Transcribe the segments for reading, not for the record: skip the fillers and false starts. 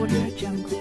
Audio Jungle.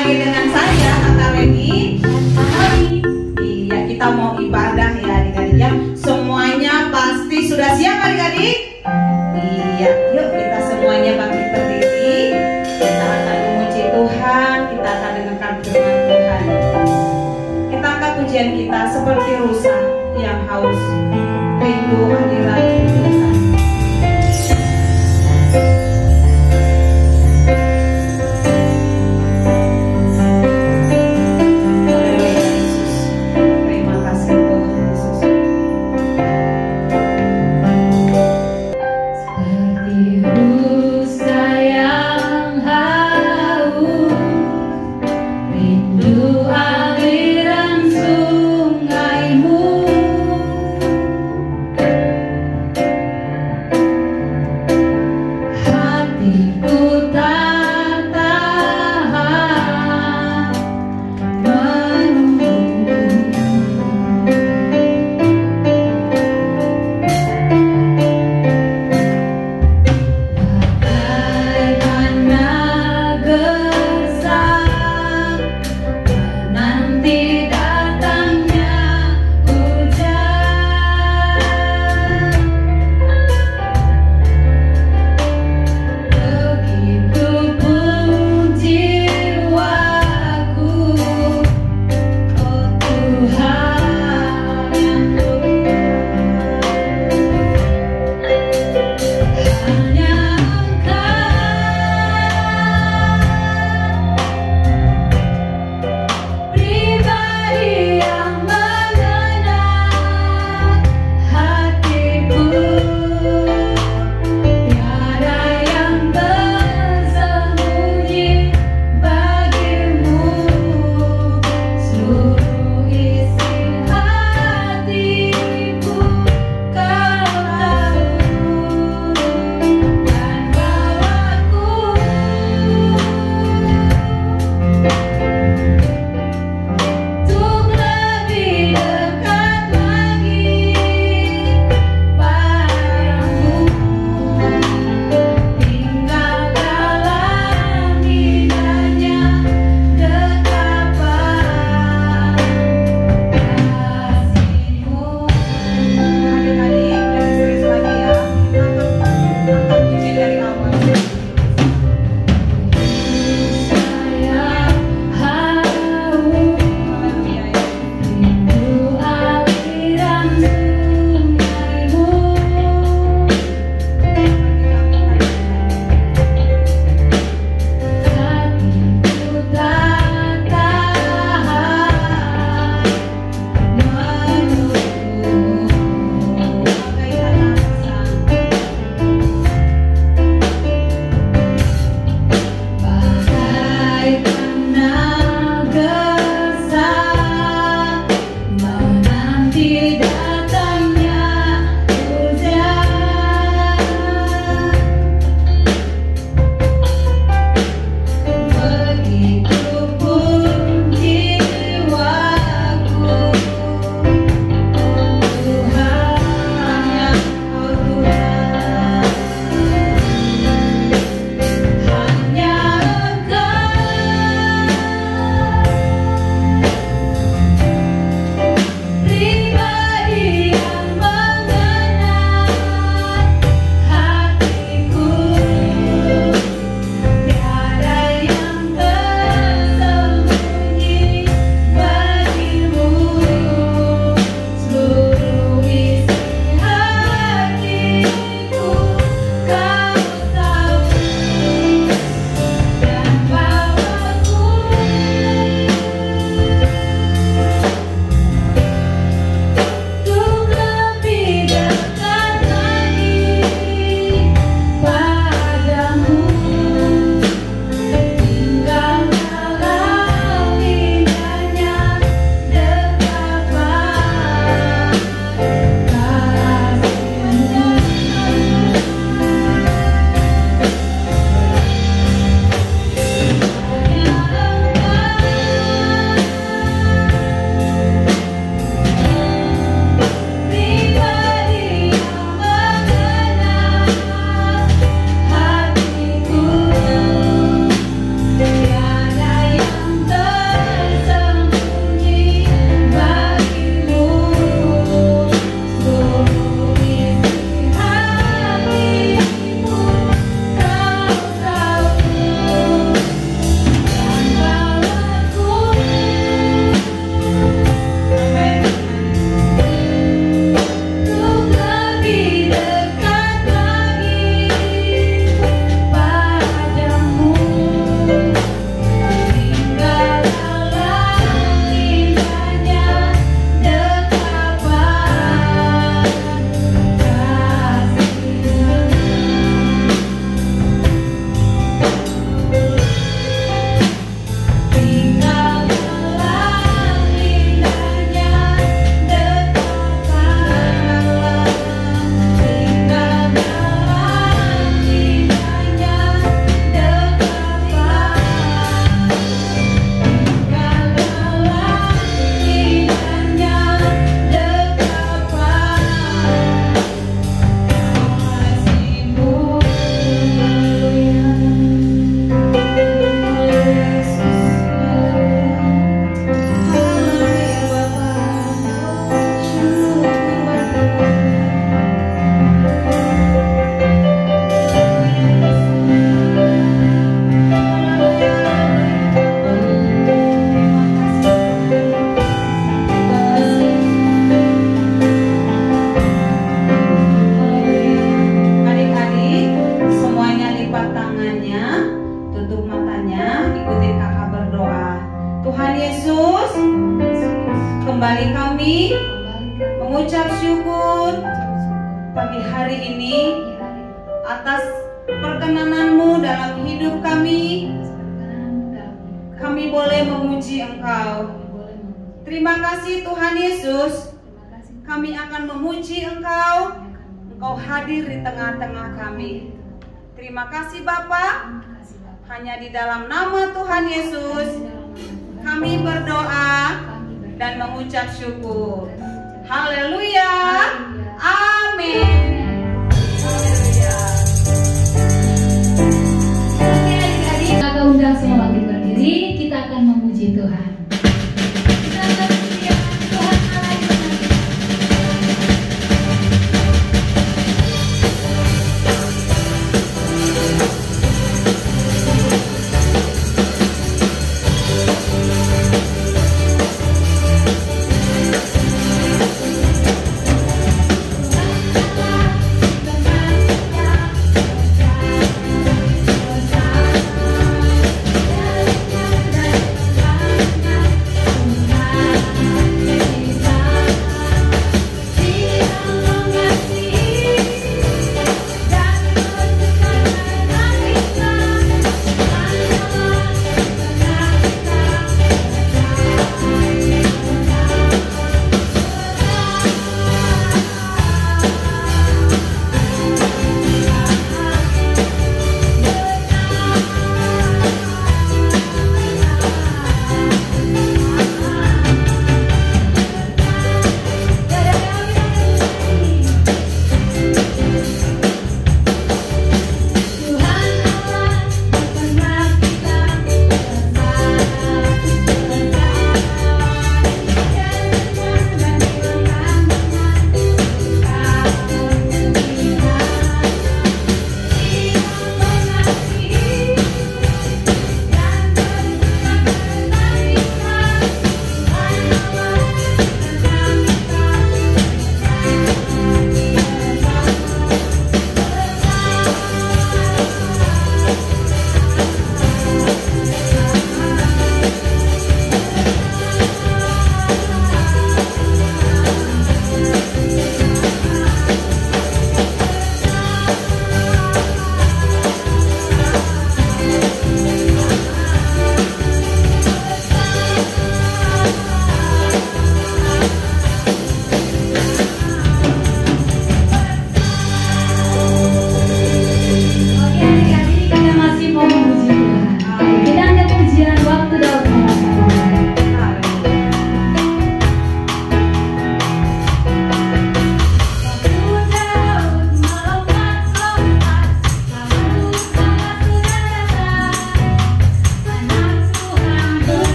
Dengan saya Kak Reni. Iya, kita mau ibadah ya adik-adik ya. Semuanya pasti sudah siap adik-adik? Iya, yuk kita semuanya bangkit berdiri. Kita akan memuji Tuhan, kita akan dengarkan firman Tuhan. Kita angkat pujian kita seperti rusa yang haus rindu hadirat Tuhan. kembali kami mengucap syukur pagi hari ini atas perkenananmu dalam hidup kami. Kami boleh memuji Engkau. Terima kasih Tuhan Yesus. Kami akan memuji Engkau. Engkau hadir di tengah-tengah kami. Terima kasih Bapa. Hanya di dalam nama Tuhan Yesus kami berdoa dan mengucap syukur. Haleluya. Amin. Haleluya. Oke adik-adik, kakak undang semua bangkit berdiri. Kita akan memuji Tuhan. Kita akan memuji Tuhan Allah yang benar.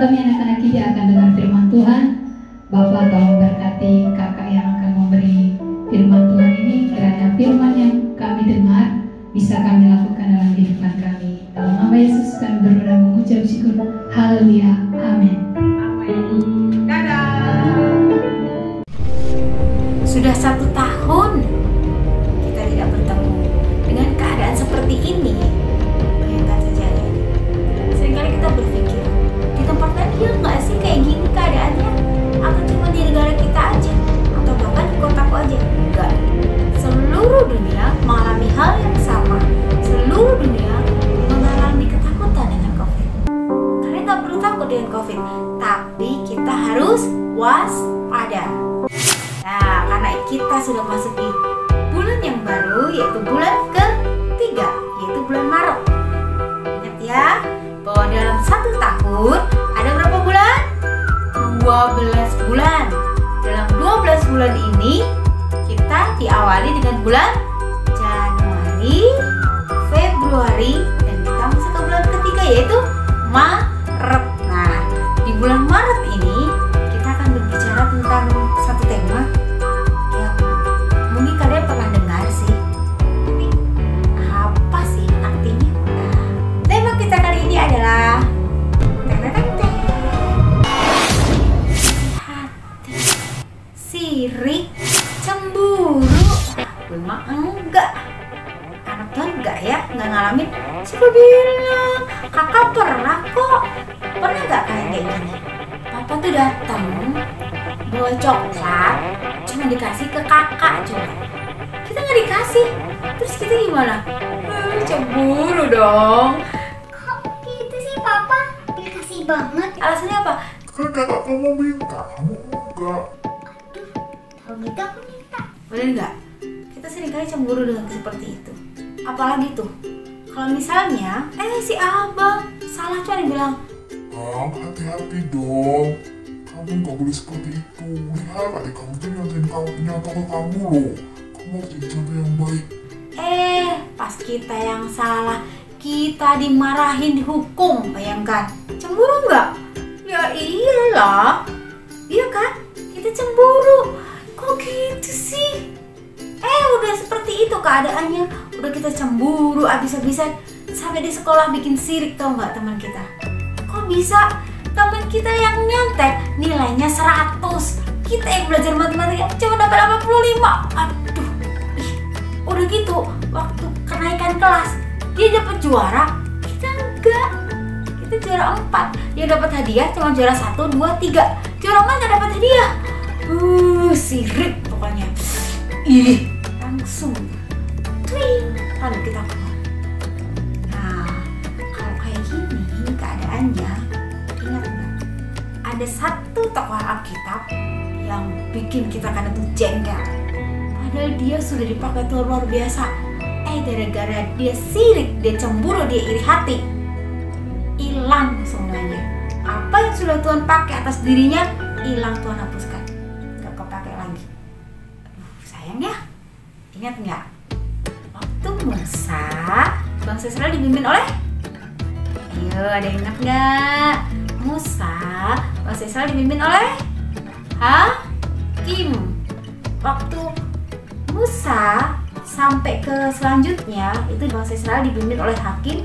kami anak-anak Kidi akan dengar firman Tuhan. Bapak tolong berkati kakak yang akan memberi firman Tuhan ini. Kiranya firman yang kami dengar bisa kami lakukan dalam kehidupan kami. Dalam nama Yesus kami berdoa dan mengucap syukur. Haleluya. Amin. Amin. Dadah. Sudah 1 tahun kita tidak bertemu. Dengan keadaan seperti ini, bayangkan saja ya. Seringkali kita berpikir, di tempat lain ya nggak sih kayak gini keadaannya? Atau cuma di negara kita aja? Atau bahkan di kotaku aja? Enggak. Seluruh dunia mengalami hal yang sama. Seluruh dunia mengalami ketakutan dengan COVID. Kalian nggak perlu takut dengan COVID, tapi kita harus waspada. Nah, karena kita sudah masuk di bulan yang baru, yaitu bulan ketiga, yaitu bulan Maret. Ingat ya, bahwa dalam 1 tahun ada berapa bulan? 12 bulan. Dalam 12 bulan ini, kita diawali dengan bulan Januari, Februari, dan kita masuk ke bulan ketiga, yaitu Maret. Nah, di bulan Maret ini, kita akan berbicara tentang satu tema yang mungkin kalian pernah dengar sih, tapi apa sih artinya? Nah, tema kita kali ini adalah hati, sirik, cemburu. Memang enggak, anak Tuhan enggak ya, enggak ngalamin. Siapa bilang? Kakak pernah kok. Pernah enggak kayak gini? Papa tuh datang bawa coklat, cuma dikasih ke kakak coba. Kita nggak dikasih, terus kita gimana? Cemburu dong. Kok gitu sih papa? Dikasih banget. Alasannya apa? Kan kakak kamu minta, kamu enggak. Aduh, kalau gitu aku minta. Boleh nggak? Kita seringkali cemburu dengan seperti itu. Apalagi tuh, kalau misalnya, si abang salah cuma dibilang, Bang, hati-hati dong. Kamu nggak boleh seperti itu. Lihat adik kamu tuh nyata ke kamu loh. Kamu harus jadi contoh yang baik. Pas kita yang salah, kita dimarahin, dihukum, bayangkan. Cemburu nggak? Ya iyalah. Iya kan? Kita cemburu. Kok gitu sih? Udah seperti itu keadaannya. Udah kita cemburu abis-abisan. Sampai di sekolah bikin sirik, tau nggak teman kita? Kok bisa? Teman kita yang nyontek nilainya 100. Kita yang belajar matematika cuma dapat 85. Aduh. Udah gitu, waktu kenaikan kelas dia dapat juara, kita enggak. Kita juara 4. Dia dapat hadiah cuma juara 1, 2, 3. Juara 4 nggak dapat hadiah. Sirik pokoknya. Langsung twing, lalu kita keluar. Nah, kalau kayak gini keadaannya, ingat nggak? Ada satu tokoh Alkitab yang bikin kita kadang tuh jengkel. Padahal dia sudah dipakai Tuhan luar biasa. Gara-gara dia sirik, dia cemburu, dia iri hati, hilang semuanya. Apa yang sudah Tuhan pakai atas dirinya, hilang, Tuhan hapuskan. Gak kepake lagi. Aduh, sayang ya. Ingat nggak? Waktu Musa, bangsa Israel dipimpin oleh? Ayo, ada yang ingat nggak? Musa, bangsa Israel dipimpin oleh? Hakim. Waktu Musa sampai ke selanjutnya, itu bangsa Israel dipimpin oleh hakim.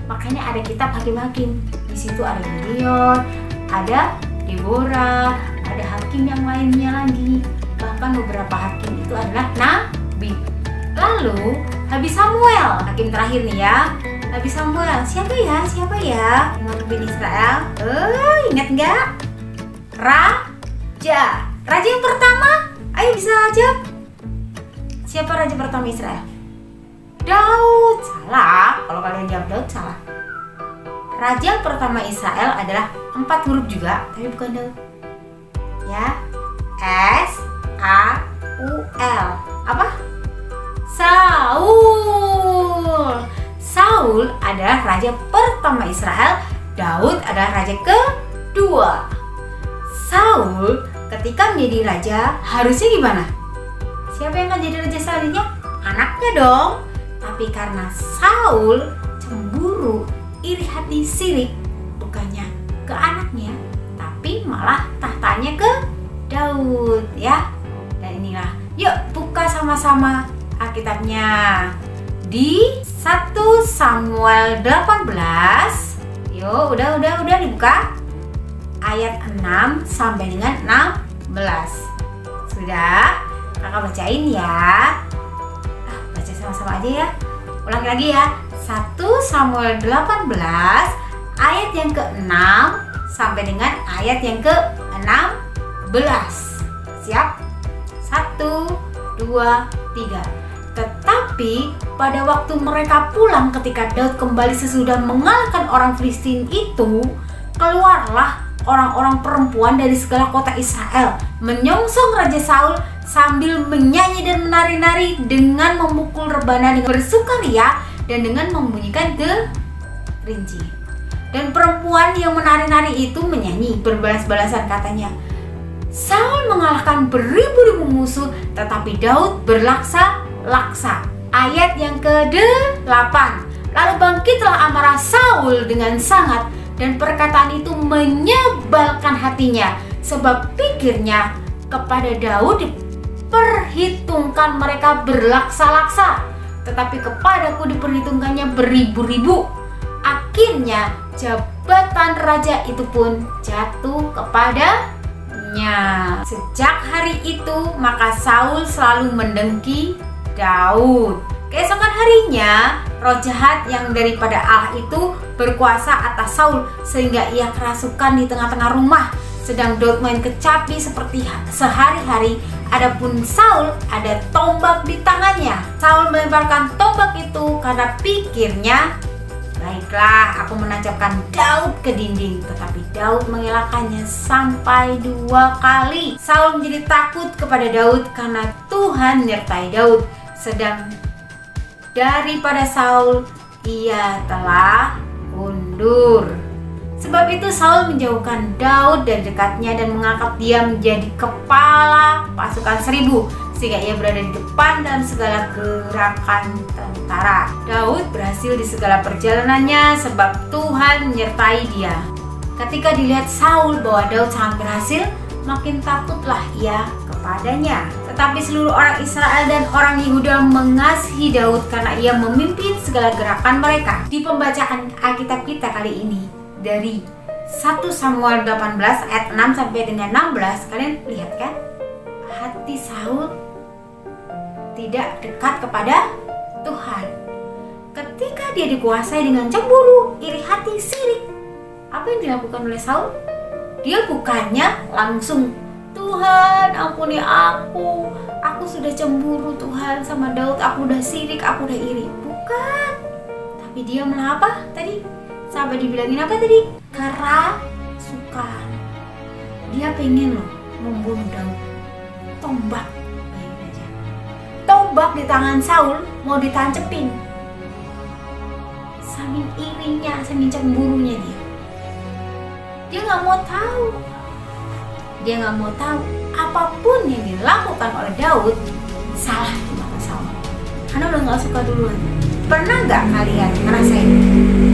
Makanya ada kitab hakim-hakim. Di situ ada Gideon, ada Deborah, ada hakim yang lainnya lagi. Bahkan beberapa hakim itu adalah nabi. Lalu habis Samuel, hakim terakhir nih ya. Habis Samuel, siapa ya? Yang memimpin Israel? Ingat nggak? Raja yang pertama. Ayo bisa aja. Siapa raja pertama Israel? Daud. Salah. Kalau kalian jawab Daud, salah. Raja pertama Israel adalah 4 huruf juga, tapi bukan Daud. Ya. S-A-U-L. Apa? Saul adalah raja pertama Israel. Daud adalah raja kedua. Saul ketika menjadi raja harusnya gimana? Siapa yang akan jadi raja selanjutnya? Anaknya dong. Tapi karena Saul cemburu, iri hati, sirik, bukannya ke anaknya, tapi malah tahtanya ke Daud ya. Dan inilah, yuk buka sama-sama Alkitabnya di 1 Samuel 18. Yuk, udah dibuka ayat 6 sampai dengan 16. Sudah? Kakak bacain ya. Baca sama-sama aja ya. Ulangi lagi ya. 1 Samuel 18 ayat yang ke-6 sampai dengan ayat yang ke-16. Siap? 1, 2, 3. Tetapi pada waktu mereka pulang ketika Daud kembali sesudah mengalahkan orang Filistin itu, keluarlah orang-orang perempuan dari segala kota Israel menyongsong Raja Saul sambil menyanyi dan menari-nari dengan memukul rebana dengan bersukaria dan dengan membunyikan gerinci. Dan perempuan yang menari-nari itu menyanyi berbalas-balasan, katanya, Saul mengalahkan beribu-ribu musuh, tetapi Daud berlaksa-laksa. Ayat yang ke-8. Lalu bangkitlah amarah Saul dengan sangat, dan perkataan itu menyebalkan hatinya, sebab pikirnya kepada Daud diperhitungkan mereka berlaksa-laksa, tetapi kepadaku diperhitungkannya beribu-ribu. Akhirnya jabatan raja itu pun jatuh kepadanya. Sejak hari itu maka Saul selalu mendengki Daud. Keesokan harinya, roh jahat yang daripada Allah itu berkuasa atas Saul sehingga ia kerasukan di tengah-tengah rumah. Sedang Daud main kecapi seperti sehari-hari. Adapun Saul ada tombak di tangannya. Saul melemparkan tombak itu karena pikirnya, baiklah, aku menancapkan Daud ke dinding. Tetapi Daud mengelakkannya sampai 2 kali. Saul menjadi takut kepada Daud karena Tuhan menyertai Daud. Sedang daripada Saul, ia telah mundur. Sebab itu Saul menjauhkan Daud dari dekatnya dan mengangkat dia menjadi kepala pasukan 1000, sehingga ia berada di depan dalam segala gerakan tentara. Daud berhasil di segala perjalanannya sebab Tuhan menyertai dia. Ketika dilihat Saul bahwa Daud sangat berhasil, makin takutlah ia kepadanya. Tetapi seluruh orang Israel dan orang Yehuda mengasihi Daud karena ia memimpin segala gerakan mereka. Di pembacaan Alkitab kita kali ini dari 1 Samuel 18 ayat 6 sampai dengan 16, kalian lihat kan? Hati Saul tidak dekat kepada Tuhan. Ketika dia dikuasai dengan cemburu, iri hati, sirik, apa yang dilakukan oleh Saul? Dia bukannya langsung, Tuhan ampuni aku sudah cemburu Tuhan sama Daud, aku udah sirik, aku udah iri. Bukan. Tapi dia malah apa tadi? Sampai dibilangin apa tadi? Kerasukan. Dia pengen loh membunuh Daud. Tombak, bayangin aja. Tombak di tangan Saul mau ditancepin. Saking irinya, saking cemburunya dia. Dia nggak mau tahu. Dia nggak mau tahu apapun yang dilakukan oleh Daud salah di mata Saul. Karena udah nggak suka duluan. Pernah nggak kalian ngerasain?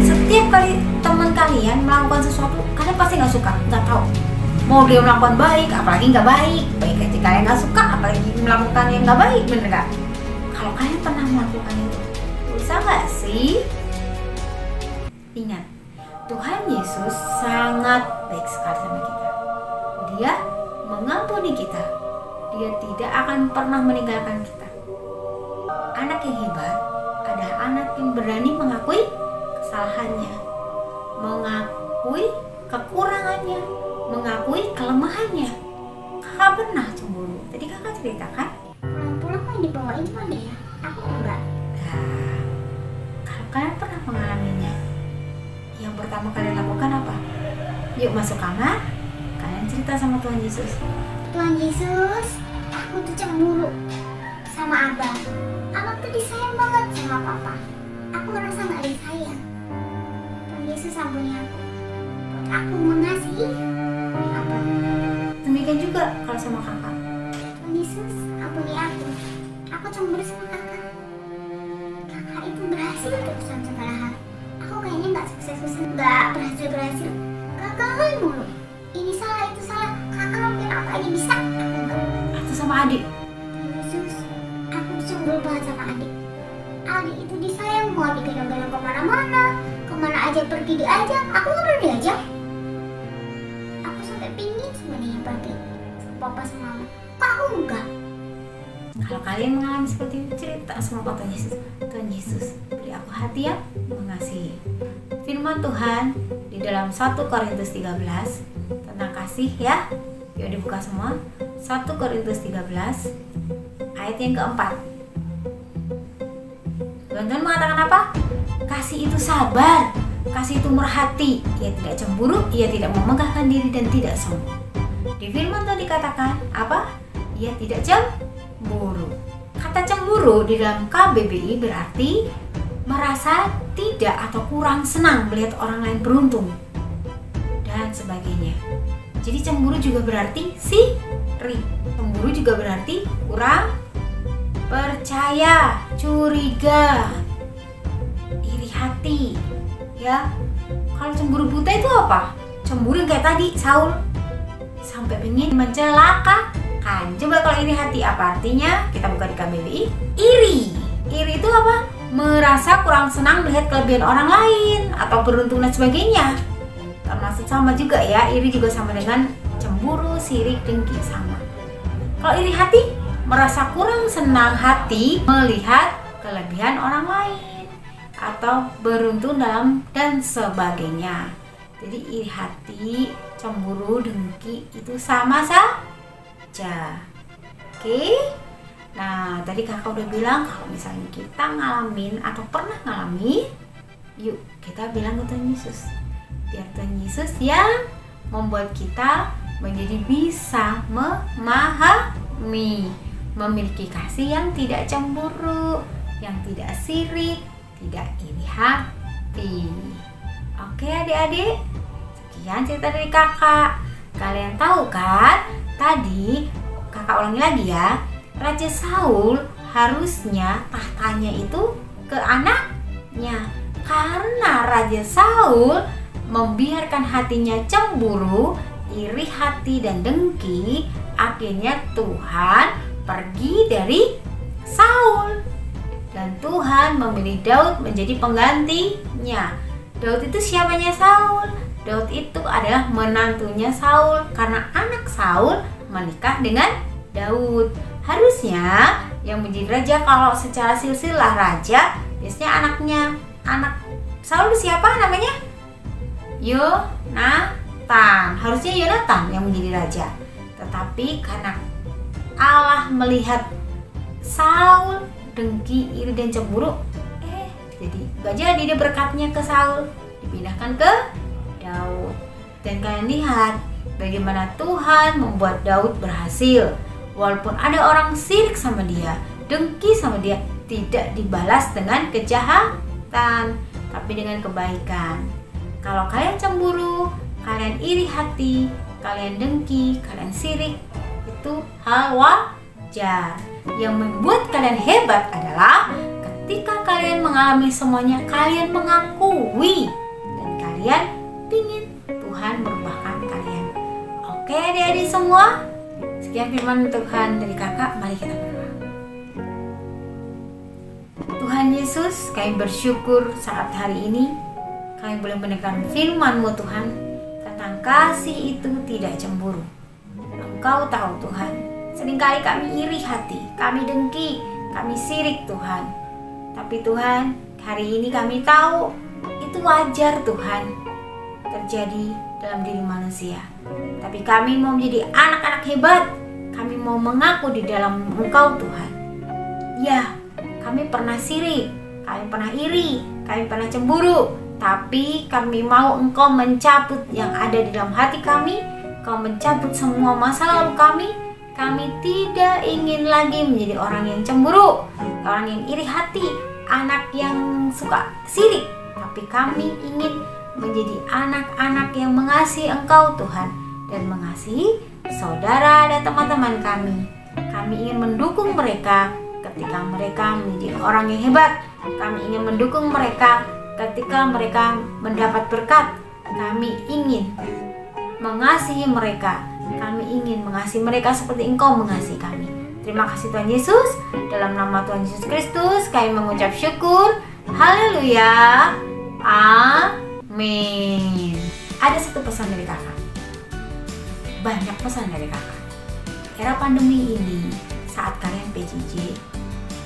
Setiap kali teman kalian melakukan sesuatu, kalian pasti nggak suka, nggak tahu. Mau dia melakukan baik, apalagi nggak baik. Baik ketika kalian nggak suka, apalagi melakukan yang nggak baik, bener nggak? Kalau kalian pernah melakukan itu, bisa nggak sih? Ingat, Tuhan Yesus sangat baik sekali sama kita. Dia mengampuni kita. Dia tidak akan pernah meninggalkan kita. Anak yang hebat adalah anak yang berani mengakui kesalahannya, mengakui kekurangannya, mengakui kelemahannya. Kakak pernah cemburu. Tadi kakak ceritakan. Pulang-pulang kok dibawain mana ya? Aku enggak. Nah, kalau kalian pernah mengalaminya, yang pertama kalian lakukan apa? Yuk masuk kamar, kalian cerita sama Tuhan Yesus. Tuhan Yesus, aku tuh cemburu sama abang. Abang tuh disayang banget sama papa. Aku ngerasa gak disayang. Tuhan Yesus ampuni aku. Aku mengasihi abang. Demikian juga kalau sama kakak. Tuhan Yesus ampuni aku. Aku cemburu sama kakak. Kakak itu berhasil untuk segala hal. Aku kayaknya gak sukses, gak berhasil. Ngakalan mulu. Ini salah, itu salah. Kakak ngelakuin apa aja bisa. Atau sama adik? Yesus, aku tuh cemburu banget sama adik. Adik itu disayang, mau digendong-gendong kemana-mana. Kemana aja pergi diajak, aku nggak pernah diajak. Aku sampai pingin sebenarnya pergi sama papa sama mama. Kok aku enggak? Kalau kalian mengalami seperti itu, cerita sama Tuhan Yesus. Tuhan Yesus, beri aku hati yang mengasihi. Firman Tuhan di dalam 1 Korintus 13 tentang kasih ya. Yuk dibuka semua. 1 Korintus 13 ayat yang keempat. Tuhan mengatakan apa? Kasih itu sabar, kasih itu murah hati, ia tidak cemburu, ia tidak memegahkan diri dan tidak sombong. Di firman Tuhan dikatakan apa? Ia tidak cemburu. Kata cemburu di dalam KBBI berarti merasa tidak atau kurang senang melihat orang lain beruntung dan sebagainya. Jadi cemburu juga berarti sirik. Cemburu juga berarti kurang percaya, curiga, iri hati, ya. Kalau cemburu buta itu apa? Cemburu yang kayak tadi Saul sampai pengen mencelakakan. Coba kalau iri hati apa artinya? Kita buka di KBBI. Iri. Iri itu apa? Merasa kurang senang melihat kelebihan orang lain atau beruntung dan sebagainya. Termasuk sama juga ya. Iri juga sama dengan cemburu, sirik, dengki sama. Kalau iri hati merasa kurang senang hati melihat kelebihan orang lain atau beruntung dalam dan sebagainya. Jadi iri hati, cemburu, dengki itu sama saja. Oke? Nah, tadi kakak udah bilang kalau misalnya kita ngalamin atau pernah ngalami, yuk kita bilang ke Tuhan Yesus. Biar Tuhan Yesus yang membuat kita menjadi bisa memahami, memiliki kasih yang tidak cemburu, yang tidak sirik, tidak iri hati. Oke adik-adik, sekian cerita dari kakak. Kalian tahu kan, tadi kakak ulangi lagi ya, Raja Saul harusnya tahtanya itu ke anaknya. Karena Raja Saul membiarkan hatinya cemburu, iri hati dan dengki, akhirnya Tuhan pergi dari Saul dan Tuhan memilih Daud menjadi penggantinya. Daud itu siapanya Saul? Daud itu adalah menantunya Saul karena anak Saul menikah dengan Daud. Harusnya yang menjadi raja kalau secara silsilah raja biasanya anaknya. Anak Saul siapa namanya? Yonatan. Harusnya Yonatan yang menjadi raja. Tetapi karena Allah melihat Saul dengki, iri dan cemburu, jadi gak jadi dia berkatnya ke Saul, dipindahkan ke Daud. Dan kalian lihat bagaimana Tuhan membuat Daud berhasil. Walaupun ada orang sirik sama dia, dengki sama dia, tidak dibalas dengan kejahatan, tapi dengan kebaikan. Kalau kalian cemburu, kalian iri hati, kalian dengki, kalian sirik, itu hal wajar. Yang membuat kalian hebat adalah ketika kalian mengalami semuanya, kalian mengakui dan kalian ingin Tuhan merubahkan kalian. Oke adik-adik semua, sekian firman Tuhan dari kakak. Mari kita berdoa. Tuhan Yesus, kami bersyukur saat hari ini kami boleh mendengar firman-Mu Tuhan tentang kasih itu tidak cemburu. Engkau tahu Tuhan, seringkali kami iri hati, kami dengki, kami sirik Tuhan. Tapi Tuhan, hari ini kami tahu itu wajar Tuhan terjadi dalam diri manusia. Tapi kami mau menjadi anak-anak hebat, kami mau mengaku di dalam Engkau Tuhan. Ya, kami pernah sirik, kami pernah iri, kami pernah cemburu, tapi kami mau Engkau mencabut yang ada di dalam hati kami. Kau mencabut semua masa lalu kami. Kami tidak ingin lagi menjadi orang yang cemburu, orang yang iri hati, anak yang suka sirik. Tapi kami ingin menjadi anak-anak yang mengasihi Engkau Tuhan dan mengasihi saudara dan teman-teman kami. Kami ingin mendukung mereka ketika mereka menjadi orang yang hebat. Kami ingin mendukung mereka ketika mereka mendapat berkat. Kami ingin mengasihi mereka. Kami ingin mengasihi mereka seperti Engkau mengasihi kami. Terima kasih Tuhan Yesus. Dalam nama Tuhan Yesus Kristus kami mengucap syukur. Haleluya. Amin. Ada satu pesan dari kakak. Banyak pesan dari kakak. Era pandemi ini, saat kalian PJJ,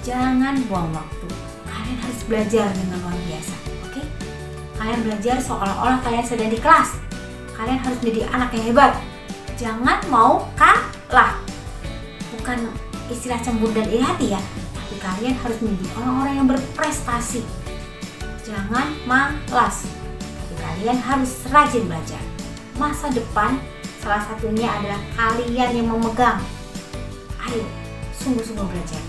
jangan buang waktu. Kalian harus belajar dengan luar biasa, oke? Kalian belajar seolah-olah kalian sedang di kelas. Kalian harus menjadi anak yang hebat. Jangan mau kalah. Bukan istilah cemburu dan iri hati ya, tapi kalian harus menjadi orang-orang yang berprestasi. Jangan malas, tapi kalian harus rajin belajar. Masa depan salah satunya adalah kalian yang memegang. Ayo, sungguh-sungguh belajar.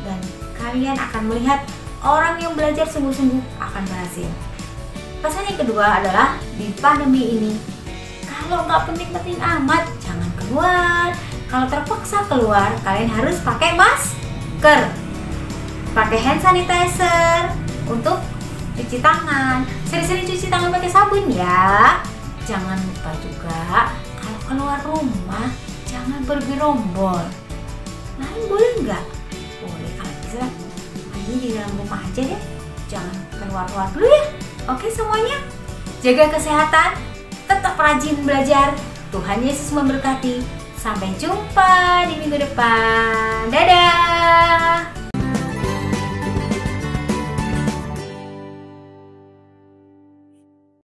Dan kalian akan melihat orang yang belajar sungguh-sungguh akan berhasil. Pesan yang kedua adalah di pandemi ini, kalau nggak penting-penting amat, jangan keluar. Kalau terpaksa keluar, kalian harus pakai masker, pakai hand sanitizer untuk cuci tangan. Sering-sering cuci tangan pakai sabun ya. Jangan lupa juga kalau keluar rumah jangan bergerombol. Main boleh nggak? Boleh, kalau bisa mainnya di dalam rumah aja ya. Jangan keluar-keluar dulu ya. Oke semuanya, jaga kesehatan, tetap rajin belajar. Tuhan Yesus memberkati. Sampai jumpa di minggu depan. Dadah.